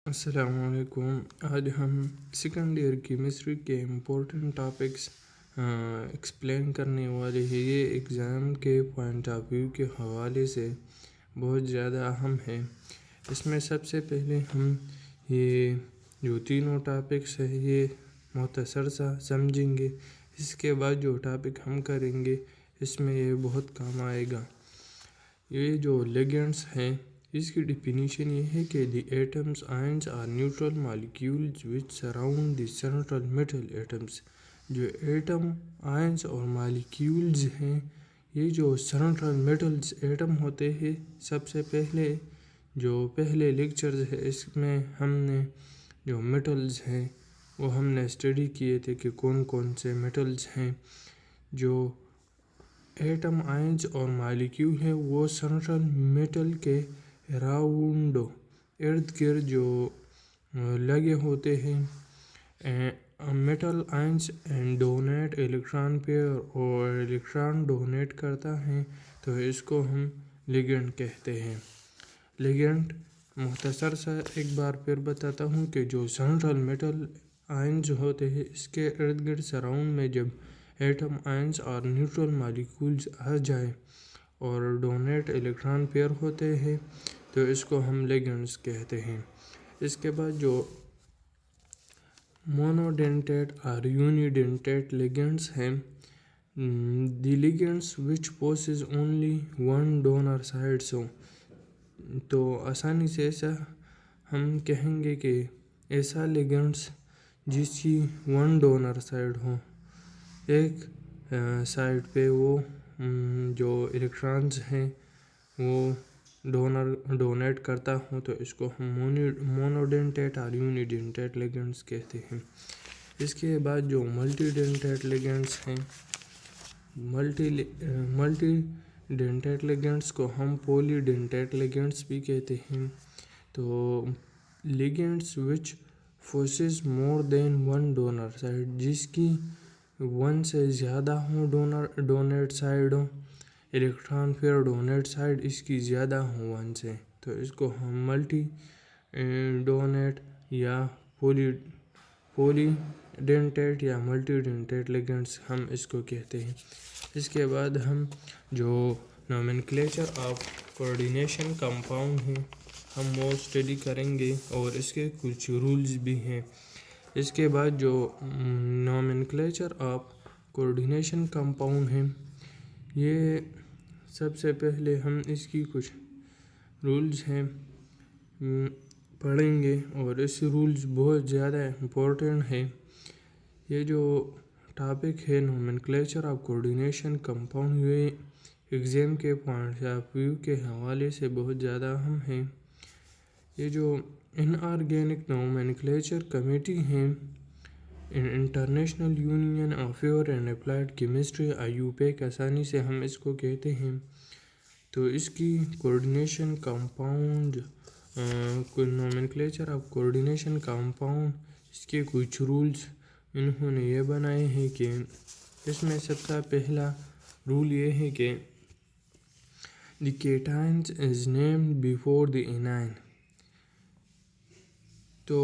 अस्सलामुअलैकुम। आज हम सेकंड ईयर केमिस्ट्री के इम्पोर्टेंट टॉपिक्स एक्सप्लेन करने वाले हैं। ये एग्ज़ाम के पॉइंट ऑफ व्यू के हवाले से बहुत ज़्यादा अहम है। इसमें सबसे पहले हम ये जो तीनों टॉपिक्स है ये मुख्तसर सा समझेंगे। इसके बाद जो टॉपिक हम करेंगे इसमें ये बहुत काम आएगा। ये जो लिगेंड्स हैं इसकी डिफिनीशन ये है कि the atoms ions are neutral molecules which surround the central metal atoms. जो एटम आयंस और मॉलिक्यूल्स हैं ये जो सेंट्रल मेटल्स एटम होते हैं। सबसे पहले जो पहले लेक्चर्स है इसमें हमने जो मेटल्स हैं वो हमने स्टडी किए थे कि कौन कौन से मेटल्स हैं। जो एटम आयंस और मॉलिक्यूल है वो सेंट्रल मेटल के राउंड इर्द गिर्द जो लगे होते हैं। Metal ions and donate electron pair और इलेक्ट्रॉन डोनेट करता है तो इसको हम लिगेंड कहते हैं। लिगेंड मुख्तसर सा एक बार फिर बताता हूँ कि जो सेंट्रल मेटल आयंस होते हैं इसके इर्द गिर्द सराउंड में जब एटम आयंस और न्यूट्रल मॉलिक्यूल्स आ जाए और डोनेट इलेक्ट्रॉन पेयर होते हैं तो इसको हम लिगेंड्स कहते हैं। इसके बाद जो मोनोडेंटेट और यूनिडेंटेट लिगेंड्स हैं, the ligands which possess only one donor side. तो आसानी से ऐसा हम कहेंगे कि ऐसा लिगेंड्स जिसकी वन डोनर साइड हो, एक साइड पे वो जो इलेक्ट्रॉन्स हैं वो डोनेट करता हो तो इसको हम मोनोडेंटेट और यूनिडेंटेट लिगेंड्स कहते हैं। इसके बाद जो मल्टीडेंटेट लिगेंड्स हैं, मल्टीडेंटेट लिगेंड्स को हम पॉलीडेंटेट लिगेंड्स भी कहते हैं। तो ligands which forces more than one donor side, जिसकी वन से ज़्यादा हो डोनेट साइड हो, इलेक्ट्रॉन पेयर डोनेट साइड इसकी ज़्यादा हो वन से, तो इसको हम मल्टी डोनेट या पॉलीडेंटेट या मल्टीडेंटेट लिगेंड्स हम इसको कहते हैं। इसके बाद हम जो नोमेनक्लेचर ऑफ कोऑर्डिनेशन कंपाउंड हैं हम वो स्टडी करेंगे और इसके कुछ रूल्स भी हैं। इसके बाद जो नोमेनक्लेचर ऑफ कोऑर्डिनेशन कंपाउंड है ये सबसे पहले हम इसकी कुछ रूल्स हैं पढ़ेंगे और इस रूल्स बहुत ज़्यादा इम्पोर्टेंट है। ये जो टॉपिक है नोमेनक्लेचर ऑफ कोऑर्डिनेशन कंपाउंड ये एग्ज़ाम के पॉइंट ऑफ व्यू के हवाले से बहुत ज़्यादा अहम है। ये जो इनऑर्गेनिक नोमेनक्लेचर कमेटी हैं international union of pure and applied chemistry IUPAC आसानी से हम इसको कहते हैं। तो इसकी coordination compound nomenclature of coordination compound इसके कुछ रूल्स इन्होंने ये बनाए हैं कि इसमें सबसे पहला रूल ये है कि the cations is named before the A9. तो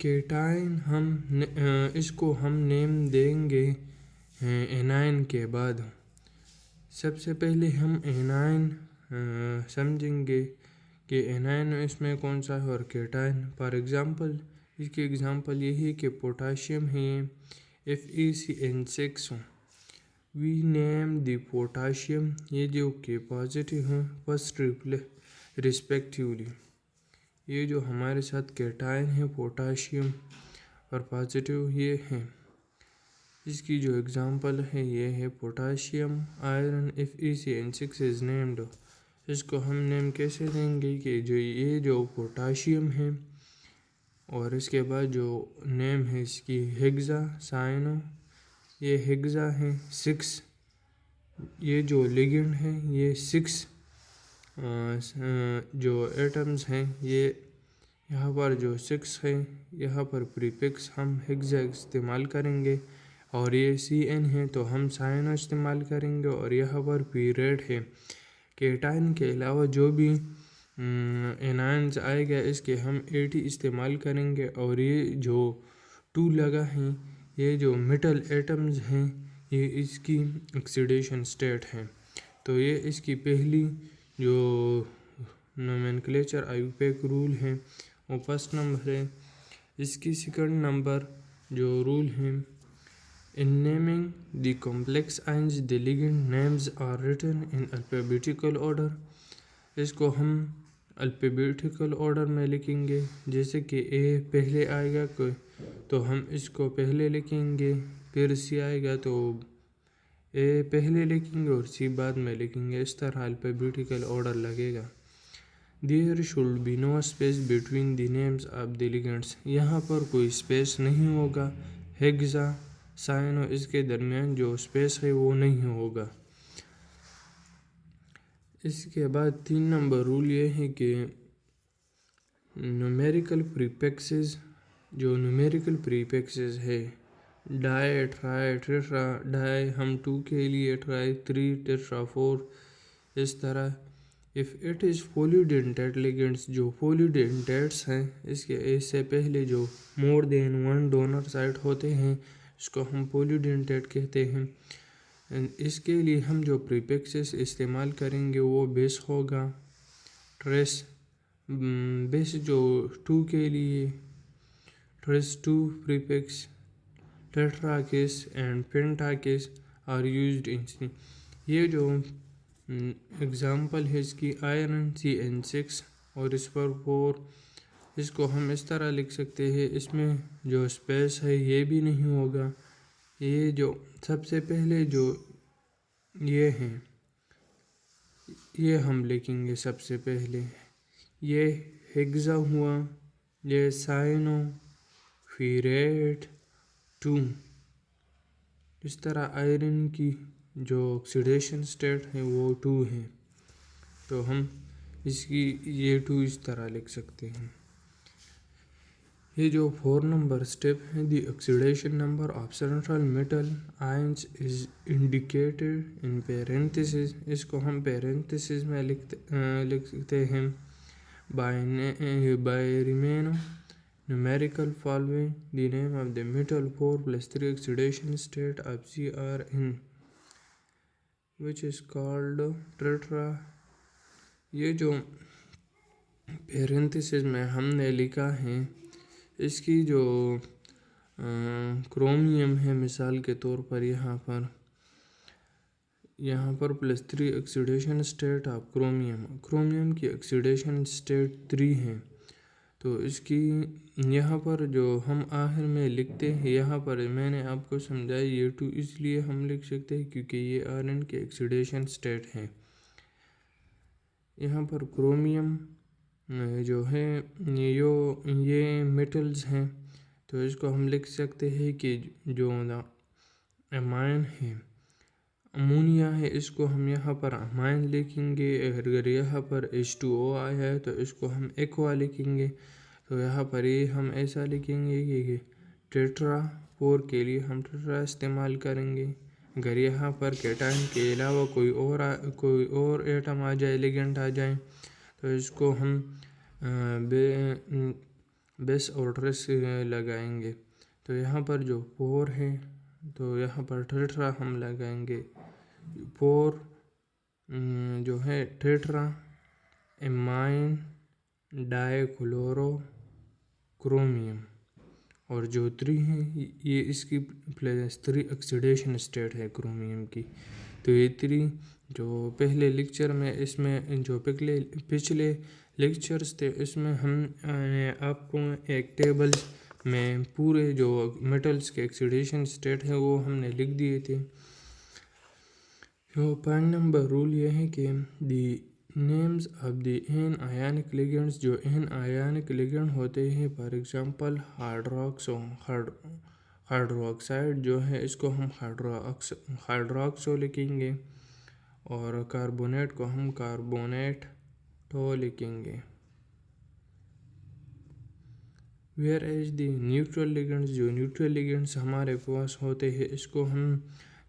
केटाइन इसको हम नेम देंगे एनाइन के बाद। सबसे पहले हम एनाइन समझेंगे कि एनाइन इसमें कौन सा है और केटाइन। फॉर एग्ज़ाम्पल इसकी एग्ज़ाम्पल यही है कि पोटाशियम है FeCN6 we name the potassium, ये जो के पॉजिटिव हैं फर्स्ट रिस्पेक्टिवली। ये जो हमारे साथ केटाइन है पोटाशियम और पॉजिटिव ये हैं, इसकी जो एग्ज़ाम्पल है ये है potassium iron FeCN6 is named. इसको हम नेम कैसे देंगे कि जो ये जो पोटाशियम है और इसके बाद जो नेम है इसकी हेक्सा साइनो, ये हेक्सा है 6, ये जो लिगेंड है ये 6 जो एटम्स हैं ये यहाँ पर जो 6 है यहाँ पर प्रीफिक्स हम हेक्सा इस्तेमाल करेंगे और ये CN है तो हम साइनो इस्तेमाल करेंगे और यहाँ पर पीरियड है। केटाइन के अलावा जो भी एनायंस आएगा इसके हम 80 इस्तेमाल करेंगे। और ये जो 2 लगा है ये जो मेटल एटम्स हैं ये इसकी ऑक्सीडेशन स्टेट है। तो ये इसकी पहली जो नोमेनक्लेचर आयुपेक रूल है वो फर्स्ट नंबर है। इसकी सेकंड नंबर जो रूल है, in naming the complex ions the ligand names are written in alphabetical order। इसको हम अल्फ़ाबेटिकल ऑर्डर में लिखेंगे, जैसे कि ए पहले आएगा कोई तो हम इसको पहले लिखेंगे, फिर सी आएगा तो ए पहले लिखेंगे और सी बाद में लिखेंगे। इस तरह अल्फ़ाबेटिकल ऑर्डर लगेगा। There should be no space between the names of the ligands. यहाँ पर कोई स्पेस नहीं होगा। हेक्सा साइनो इसके दरमियान जो स्पेस है वो नहीं होगा। इसके बाद 3 नंबर रूल ये है कि न्यूमेरिकल प्रीफिक्सेस, जो न्यूमेरिकल प्रीफिक्सेस है डाई ट्राई टेट्रा, डाई हम 2 के लिए, ट्राई 3, टेट्रा 4, इस तरह। If it is polydentate ligands, जो पॉलीडेंटेट्स हैं इसके इससे पहले जो मोर देन 1 डोनर साइट होते हैं इसको हम पॉलीडेंटेट कहते हैं। इसके लिए हम जो प्रीफिक्सेस इस्तेमाल करेंगे वो बेस होगा। ट्रेस बेस जो 2 के लिए tris 2 prefix, tetrakis and pentakis are used in. ये जो एग्जाम्पल है इसकी आयरन CN6 और इस पर 4, इसको हम इस तरह लिख सकते हैं। इसमें जो स्पेस है ये भी नहीं होगा। ये जो सबसे पहले जो ये हैं ये हम लिखेंगे सबसे पहले, ये हेक्सा हुआ, ये साइनो, फिर 8 2। इस तरह आयरन की जो ऑक्सीडेशन स्टेट है वो 2 है, तो हम इसकी ये 2 इस तरह लिख सकते हैं। ये जो 4 नंबर स्टेप है, the oxidation number of central metal ions is indicated in parenthesis. इसको हम पेरेंथेसिस में लिखते हैं bye रिमेनो numerical following the name of the metal 4+3 oxidation state of CrN, which is called tetra। ये जो पेरेंथेसिस में हमने लिखा है इसकी जो क्रोमियम है मिसाल के तौर पर यहाँ पर +3 ऑक्सीडेशन स्टेट ऑफ क्रोमियम की ऑक्सीडेशन स्टेट 3 है। तो इसकी यहाँ पर जो हम आखिर में लिखते हैं, यहाँ पर मैंने आपको समझाया ये 2 इसलिए हम लिख सकते हैं क्योंकि ये आयरन के ऑक्सीडेशन स्टेट है। यहाँ पर क्रोमियम जो है ये मेटल्स हैं, तो इसको हम लिख सकते हैं कि जो अमाइन है, अमोनिया है, इसको हम यहाँ पर अमाइन लिखेंगे। अगर यहाँ पर H2O आया है तो इसको हम एक्वा लिखेंगे। तो यहाँ पर ये हम ऐसा लिखेंगे कि टेट्रा 4 के लिए हम टेट्रा इस्तेमाल करेंगे। अगर यहाँ पर कैटायन के अलावा कोई और एटम आ जाए, लिगेंड आ जाए, तो इसको हम बेस और ट्रेस लगाएंगे। तो यहाँ पर जो 4 है तो यहाँ पर टेट्रा हम लगाएंगे। 4 जो है टेट्रा एमाइन डाइक्लोरो क्रोमियम, और जो 3 है ये इसकी +3 ऑक्सीडेशन स्टेट है क्रोमियम की। तो ये 3 जो पहले लेक्चर में इसमें जो पिछले लेक्चर्स थे इसमें हम आपको एक टेबल में पूरे जो मेटल्स के ऑक्सीडेशन स्टेट है वो हमने लिख दिए थे। तो 5 नंबर रूल ये है कि the names of the an ionic ligands, जो एन आयनिक लिगेंड होते हैं, फॉर एग्जांपल हाइड्रोक्साइड जो है इसको हम हाइड्रोक्सो लिखेंगे और कार्बोनेट को हम कार्बोनेट तो लिखेंगे। Whereas the neutral ligands, जो न्यूट्रल लिगेंड्स हमारे पास होते हैं इसको हम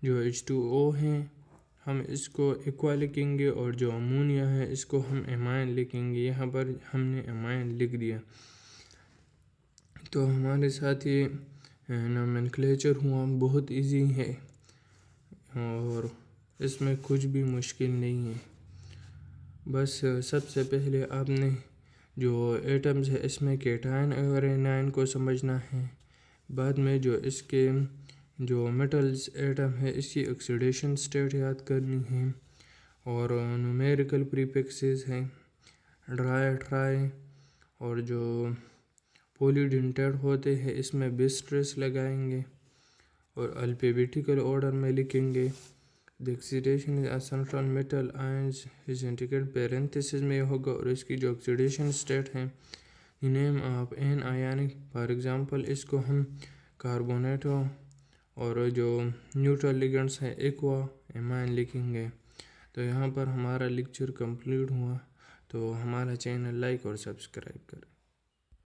जो H2O हैं हम इसको एक्वा लिखेंगे और जो अमोनिया है इसको हम एमाइन लिखेंगे। यहाँ पर हमने एमाइन लिख दिया। तो हमारे साथ ये नोमेनक्लेचर हुआ बहुत इजी है और इसमें कुछ भी मुश्किल नहीं है। बस सबसे पहले आपने जो एटम्स है इसमें कैटायन और एनायन को समझना है। बाद में जो इसके जो मेटल्स एटम है इसकी ऑक्सीडेशन स्टेट याद करनी है और न्यूमेरिकल प्रीफिक्सेस हैं ड्राई ट्राई और जो पॉलीडेंटेड होते हैं इसमें बिस्ट्रेस लगाएंगे और अल्फाबेटिकल ऑर्डर में लिखेंगे। The oxidation is central metal ions is indicated parenthesis में होगा और इसकी जो ऑक्सीडेशन स्टेट है name of an ionic for example इसको हम कार्बोनेटो और जो न्यूट्रल लिगेंड्स हैं एक्वा एमाइन लिखेंगे। तो यहाँ पर हमारा लेक्चर कंप्लीट हुआ। तो हमारा चैनल लाइक और सब्सक्राइब करें।